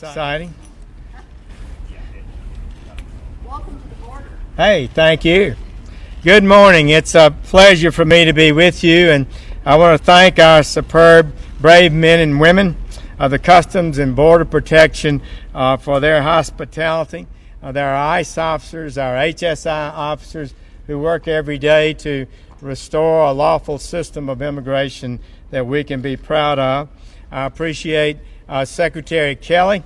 exciting. Welcome to the border. Hey, thank you. Good morning. It's a pleasure for me to be with you, and I want to thank our superb, brave men and women of the Customs and Border Protection for their hospitality. There are ICE officers, our HSI officers who work every day to restore a lawful system of immigration that we can be proud of. I appreciate Secretary Kelly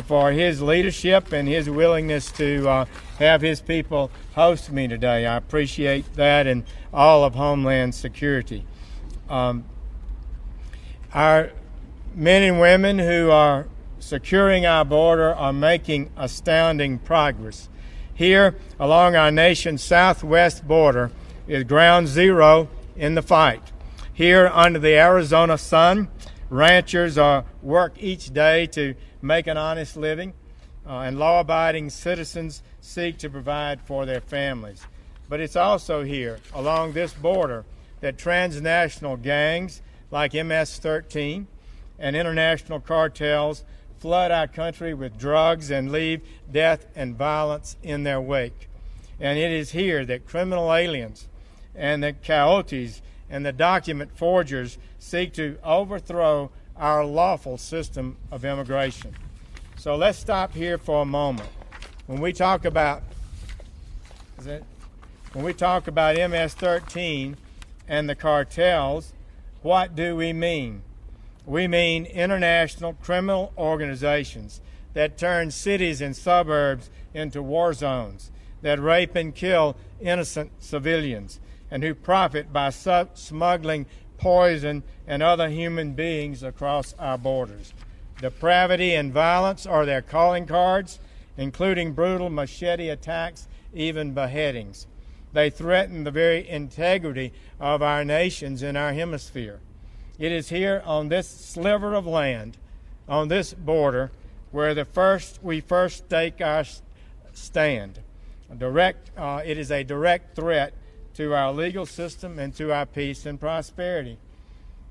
for his leadership and his willingness to have his people host me today. I appreciate that, and all of Homeland Security. Our men and women who are securing our border are making astounding progress. Here, along our nation's southwest border, is ground zero in the fight. Here, under the Arizona sun, ranchers work each day to make an honest living, and law-abiding citizens seek to provide for their families. But it's also here, along this border, that transnational gangs like MS-13 and international cartels flood our country with drugs and leave death and violence in their wake. And it is here that criminal aliens and the coyotes and the document forgers seek to overthrow our lawful system of immigration. So let's stop here for a moment. When we talk about MS-13 and the cartels, what do we mean? We mean international criminal organizations that turn cities and suburbs into war zones, that rape and kill innocent civilians, and who profit by smuggling poison and other human beings across our borders. Depravity and violence are their calling cards, including brutal machete attacks, even beheadings. They threaten the very integrity of our nations in our hemisphere. It is here on this sliver of land, on this border, where we first stake our stand. It is a direct threat to our legal system and to our peace and prosperity.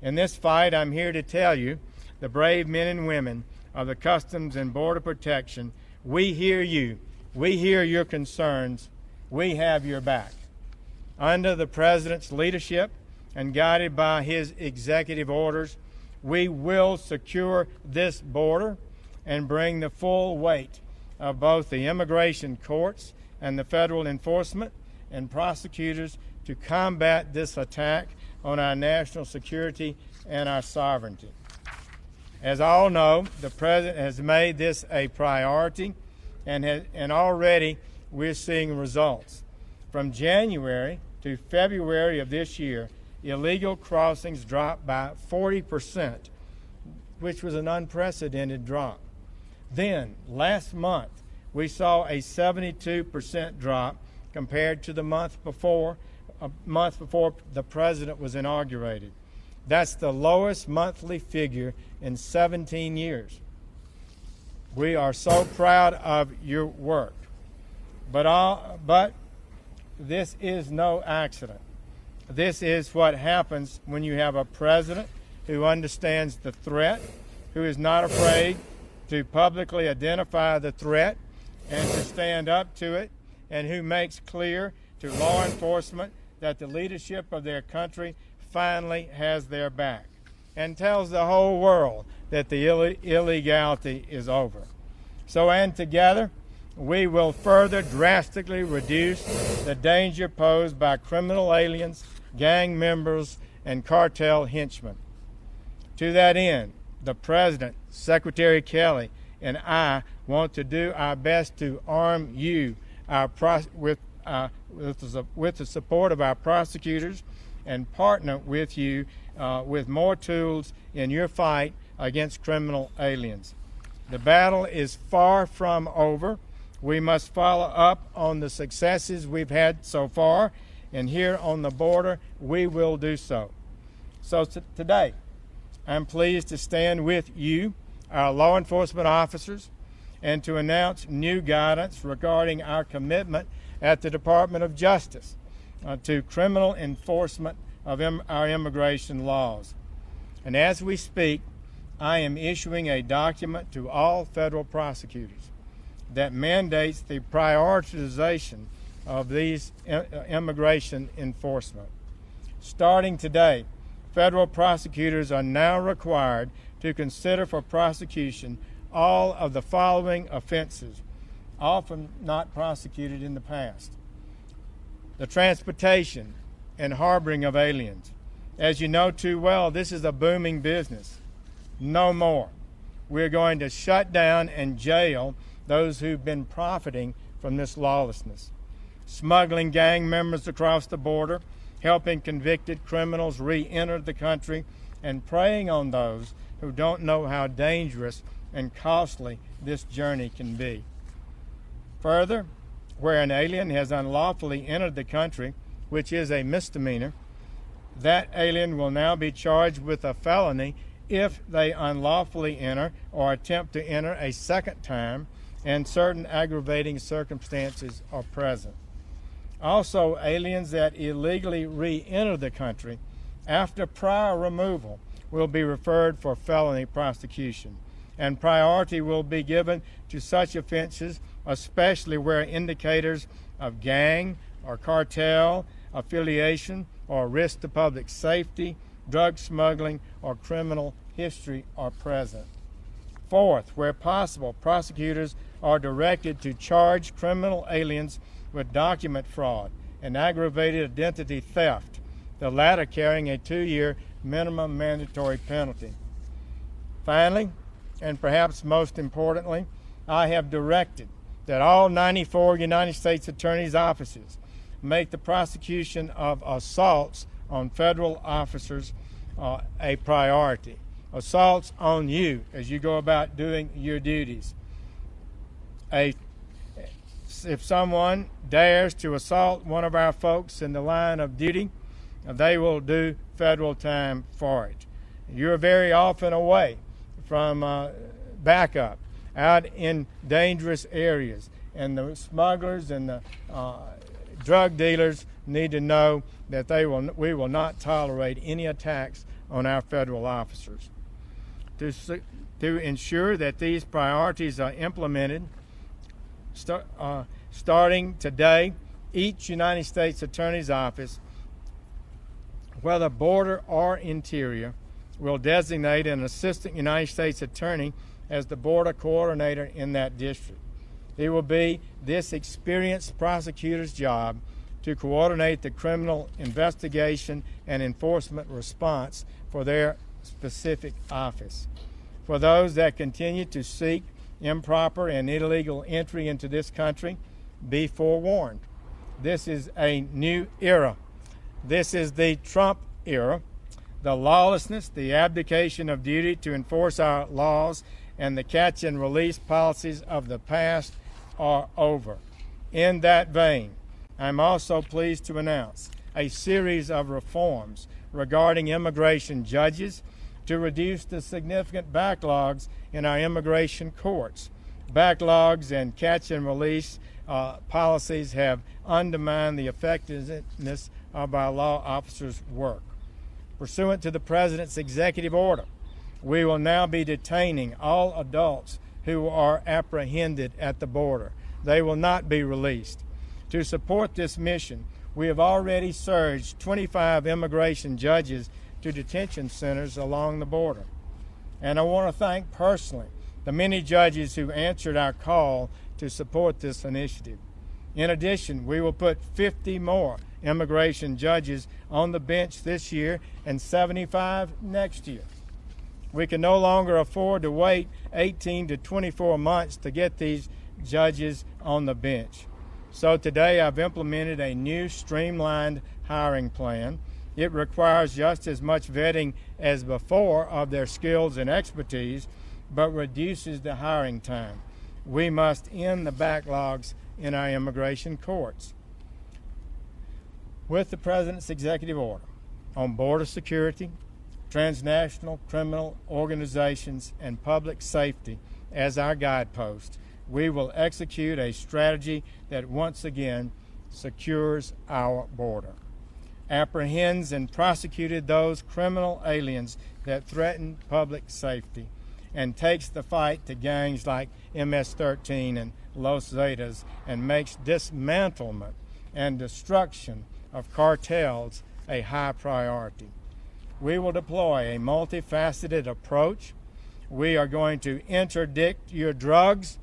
In this fight, I'm here to tell you, the brave men and women of the Customs and Border Protection, we hear you. We hear your concerns. We have your back. Under the President's leadership and guided by his executive orders, we will secure this border and bring the full weight of both the immigration courts and the federal enforcement and prosecutors to combat this attack on our national security and our sovereignty. As all know, the President has made this a priority, and already we're seeing results. From January to February of this year, illegal crossings dropped by 40%, which was an unprecedented drop. Then, last month, we saw a 72% drop compared to the month before the President was inaugurated. That's the lowest monthly figure in 17 years. We are so proud of your work. But this is no accident. This is what happens when you have a president who understands the threat, who is not afraid to publicly identify the threat and to stand up to it, and who makes clear to law enforcement that the leadership of their country finally has their back, and tells the whole world that the illegality is over. And together, we will further drastically reduce the danger posed by criminal aliens, gang members, and cartel henchmen. To that end, the President, Secretary Kelly, and I want to do our best to arm you with the support of our prosecutors and partner with you with more tools in your fight against criminal aliens. The battle is far from over. We must follow up on the successes we've had so far, and here on the border, we will do so. So today, I'm pleased to stand with you, our law enforcement officers, and to announce new guidance regarding our commitment at the Department of Justice to criminal enforcement of our immigration laws. And as we speak, I am issuing a document to all federal prosecutors that mandates the prioritization of these immigration enforcement. Starting today, federal prosecutors are now required to consider for prosecution all of the following offenses, often not prosecuted in the past. The transportation and harboring of aliens. As you know too well, this is a booming business. No more. We're going to shut down and jail those who've been profiting from this lawlessness. Smuggling gang members across the border, helping convicted criminals re-enter the country, and preying on those who don't know how dangerous and costly this journey can be. Further, where an alien has unlawfully entered the country, which is a misdemeanor, that alien will now be charged with a felony if they unlawfully enter or attempt to enter a second time and certain aggravating circumstances are present. Also, aliens that illegally re-enter the country after prior removal will be referred for felony prosecution, and priority will be given to such offenses, especially where indicators of gang or cartel affiliation or risk to public safety, drug smuggling, or criminal history are present. Fourth, where possible, prosecutors are directed to charge criminal aliens with document fraud and aggravated identity theft, the latter carrying a 2-year minimum mandatory penalty. Finally, and perhaps most importantly, I have directed that all 94 United States Attorney's offices make the prosecution of assaults on federal officers a priority. Assaults on you as you go about doing your duties. If someone dares to assault one of our folks in the line of duty, they will do federal time for it. You're very often away from backup, out in dangerous areas, and the smugglers and the drug dealers need to know that we will not tolerate any attacks on our federal officers. To ensure that these priorities are implemented, starting today, each United States Attorney's Office, whether border or interior, will designate an assistant United States attorney as the border coordinator in that district. It will be this experienced prosecutor's job to coordinate the criminal investigation and enforcement response for their specific office. For those that continue to seek improper and illegal entry into this country, be forewarned. This is a new era. This is the Trump era. The lawlessness, the abdication of duty to enforce our laws, and the catch and release policies of the past are over. In that vein, I'm also pleased to announce a series of reforms regarding immigration judges to reduce the significant backlogs in our immigration courts. Backlogs and catch and release policies have undermined the effectiveness of our law officers' work. Pursuant to the President's executive order, we will now be detaining all adults who are apprehended at the border. They will not be released. To support this mission, we have already surged 25 immigration judges to detention centers along the border. And I want to thank personally the many judges who answered our call to support this initiative. In addition, we will put 50 more immigration judges on the bench this year and 75 next year. We can no longer afford to wait 18 to 24 months to get these judges on the bench. So today I've implemented a new streamlined hiring plan. It requires just as much vetting as before of their skills and expertise, but reduces the hiring time. We must end the backlogs in our immigration courts. With the President's executive order on border security, transnational criminal organizations, and public safety as our guidepost, we will execute a strategy that once again secures our border. apprehends and prosecuted those criminal aliens that threaten public safety, and takes the fight to gangs like MS-13 and Los Zetas and makes dismantlement and destruction of cartels a high priority. We will deploy a multifaceted approach. We are going to interdict your drugs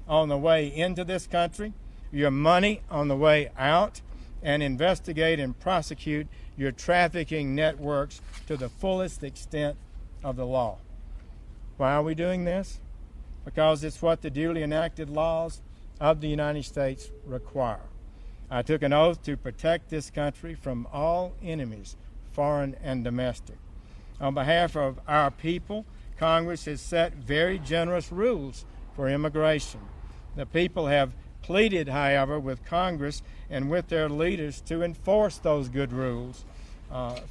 on the way into this country, your money on the way out, and investigate and prosecute your trafficking networks to the fullest extent of the law. Why are we doing this? Because it's what the duly enacted laws of the United States require. I took an oath to protect this country from all enemies, foreign and domestic. On behalf of our people, Congress has set very generous rules for immigration. The people have pleaded, however, with Congress and with their leaders to enforce those good rules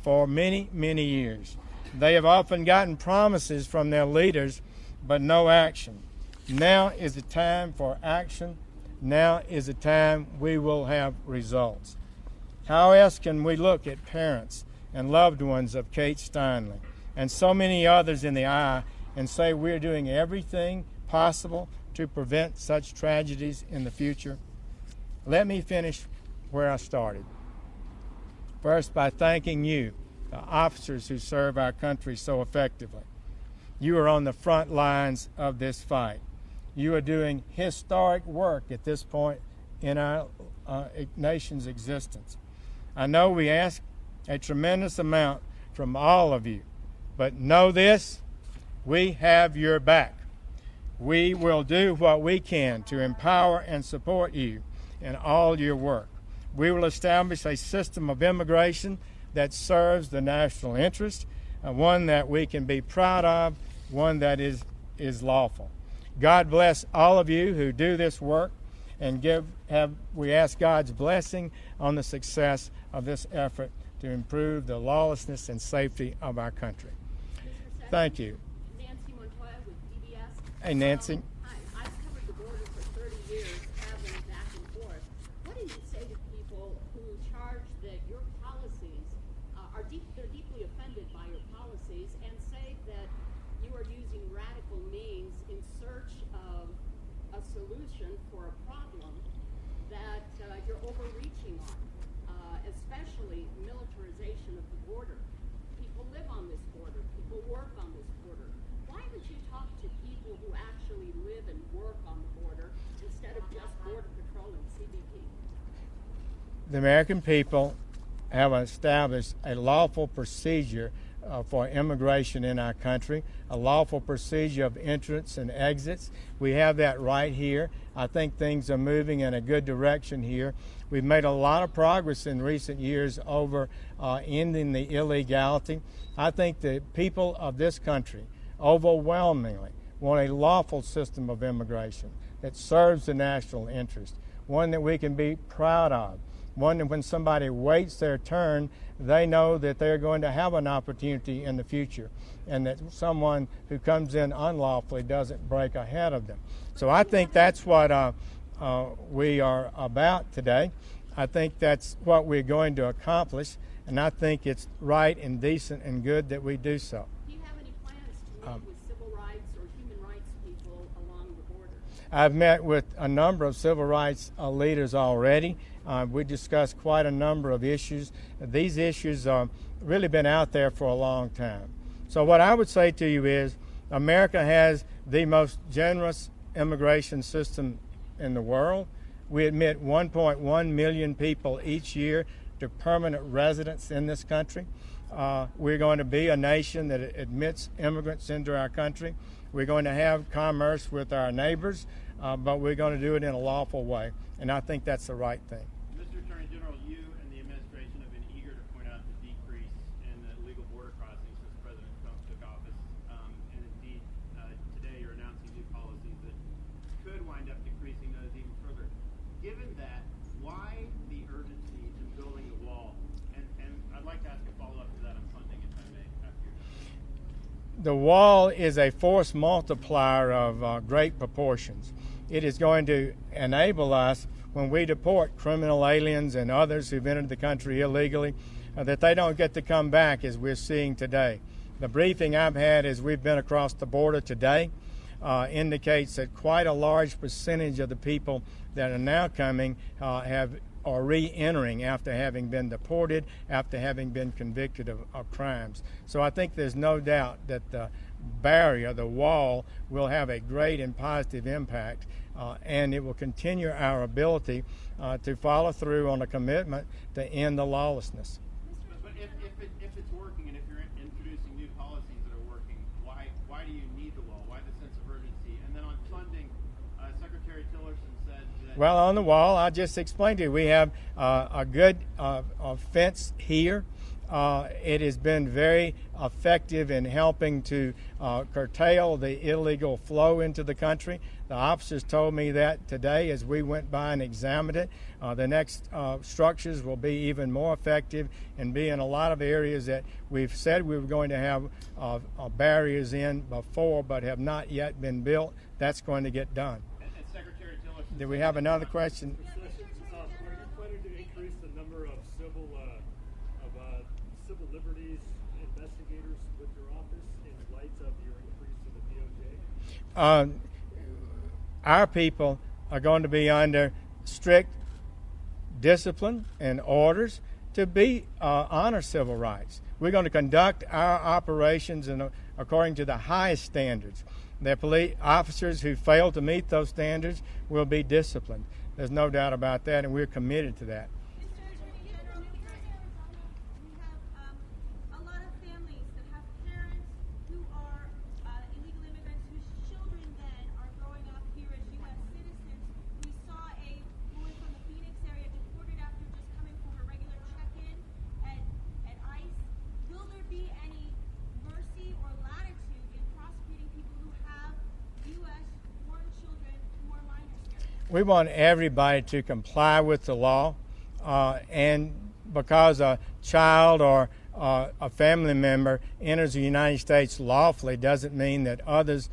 for many, many years. They have often gotten promises from their leaders, but no action. Now is the time for action. Now is the time we will have results. How else can we look at parents and loved ones of Kate Steinle and so many others in the eye and say we're doing everything possible to prevent such tragedies in the future? Let me finish where I started. First, by thanking you, the officers who serve our country so effectively. You are on the front lines of this fight. You are doing historic work at this point in our nation's existence. I know we ask a tremendous amount from all of you, but know this, we have your back. We will do what we can to empower and support you in all your work. We will establish a system of immigration that serves the national interest, one that we can be proud of, one that is lawful. God bless all of you who do this work, and we ask God's blessing on the success of this effort to improve the lawlessness and safety of our country. Thank you. Nancy Montoya with PBS. Hey, Nancy. Hi, I've covered the border for 30 years, traveling back and forth. What do you say to people who charge that your policies they're deeply offended by your policies and say that you are using radical means in search of a solution for a problem that you're overreaching on, especially militarization of the border? People live on this border. People work on this border. Why would you talk to people who actually live and work on the border instead of just Border Patrol and CBP? The American people have established a lawful procedure for immigration in our country, a lawful procedure of entrance and exits. We have that right here. I think things are moving in a good direction here. We've made a lot of progress in recent years over ending the illegality. I think the people of this country overwhelmingly want a lawful system of immigration that serves the national interest, one that we can be proud of, one that when somebody waits their turn, they know that they're going to have an opportunity in the future, and that someone who comes in unlawfully doesn't break ahead of them. So I think that's what we are about today. I think that's what we're going to accomplish, and I think it's right and decent and good that we do so. Do you have any plans to meet with civil rights or human rights people along the border? I've met with a number of civil rights leaders already. We discussed quite a number of issues. These issues have really been out there for a long time. So what I would say to you is America has the most generous immigration system in the world. We admit 1.1 million people each year to permanent residence in this country. We're going to be a nation that admits immigrants into our country. We're going to have commerce with our neighbors, but we're going to do it in a lawful way, and I think that's the right thing. Mr. Attorney General, you and the administration have been eager to point out the decrease in the illegal border crossings since President Trump took office, and indeed today you're announcing new policies that could wind up decreasing those even further. Given that, why the urgency in building the wall? And I'd like to ask a follow-up to that on funding, if I may, after you're done. The wall is a force multiplier of great proportions. It is going to enable us, when we deport criminal aliens and others who've entered the country illegally, that they don't get to come back as we're seeing today. The briefing I've had as we've been across the border today indicates that quite a large percentage of the people that are now coming are re-entering after having been deported, after having been convicted of crimes. So I think there's no doubt that the barrier, the wall, will have a great and positive impact, and it will continue our ability to follow through on a commitment to end the lawlessness. But if it's working, and if you're introducing new policies that are working, why do you need the wall? Why the sense of urgency? And then on funding, Secretary Tillerson said that... Well, on the wall, I just explained to you, we have a good fence here. It has been very effective in helping to curtail the illegal flow into the country. The officers told me that today as we went by and examined it. The next structures will be even more effective and be in a lot of areas that we've said we were going to have barriers in before but have not yet been built. That's going to get done. And Secretary Tillerson... Do we have another question? Are you planning to increase the number of civil liberties investigators with your office in light of your increase to the DOJ? Our people are going to be under strict discipline and orders to honor civil rights. We're going to conduct our operations according to the highest standards. The police officers who fail to meet those standards will be disciplined. There's no doubt about that, and we're committed to that. We want everybody to comply with the law, and because a child or a family member enters the United States lawfully doesn't mean that others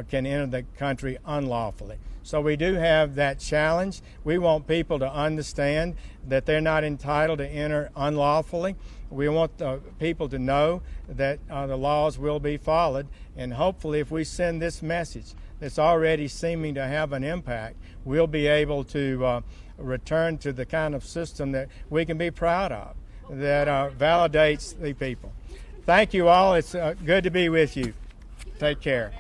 can enter the country unlawfully. So we do have that challenge. We want people to understand that they're not entitled to enter unlawfully. We want the people to know that the laws will be followed, and hopefully if we send this message that's already seeming to have an impact, we'll be able to return to the kind of system that we can be proud of, that validates the people. Thank you all. It's good to be with you. Take care.